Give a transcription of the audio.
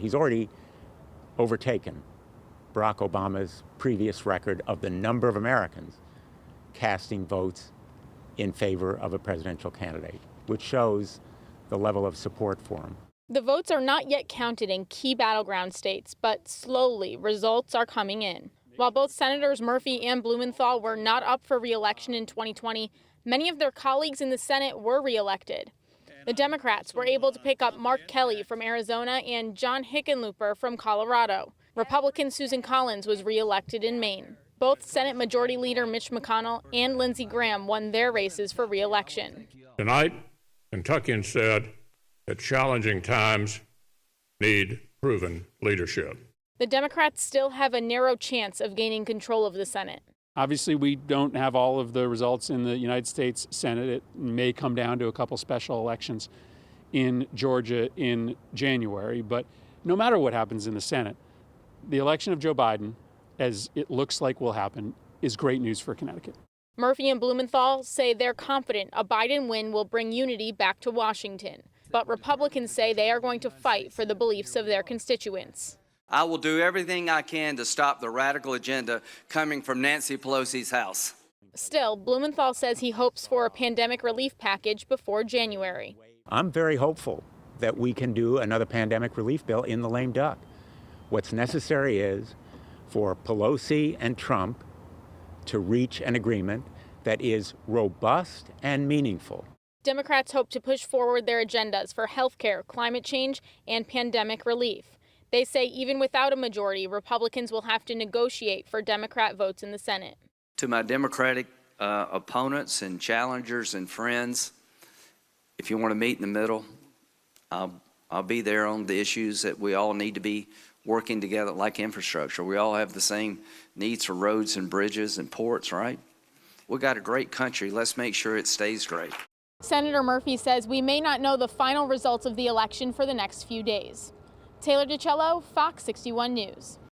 He's already overtaken Barack Obama's previous record of the number of Americans casting votes in favor of a presidential candidate, which shows the level of support for him. The votes are not yet counted in key battleground states, but slowly results are coming in. While both Senators Murphy and Blumenthal were not up for re-election in 2020, many of their colleagues in the Senate were re-elected. The Democrats were able to pick up Mark Kelly from Arizona and John Hickenlooper from Colorado. Republican Susan Collins was re-elected in Maine. Both Senate Majority Leader Mitch McConnell and Lindsey Graham won their races for re-election. Tonight, Kentuckians said that challenging times need proven leadership. The Democrats still have a narrow chance of gaining control of the Senate. Obviously, we don't have all of the results in the United States Senate. It may come down to a couple special elections in Georgia in January. But no matter what happens in the Senate, the election of Joe Biden, as it looks like will happen, is great news for Connecticut. Murphy and Blumenthal say they're confident a Biden win will bring unity back to Washington. But Republicans say they are going to fight for the beliefs of their constituents. I will do everything I can to stop the radical agenda coming from Nancy Pelosi's house. Still, Blumenthal says he hopes for a pandemic relief package before January. I'm very hopeful that we can do another pandemic relief bill in the lame duck. What's necessary is for Pelosi and Trump to reach an agreement that is robust and meaningful. Democrats hope to push forward their agendas for health care, climate change, and pandemic relief. They say even without a majority, Republicans will have to negotiate for Democrat votes in the Senate. To my Democratic opponents and challengers and friends, if you want to meet in the middle, I'll be there on the issues that we all need to be working together, like infrastructure. We all have the same needs for roads and bridges and ports, right? We got a great country. Let's make sure it stays great. Senator Murphy says we may not know the final results of the election for the next few days. Taylor DiCello, Fox 61 News.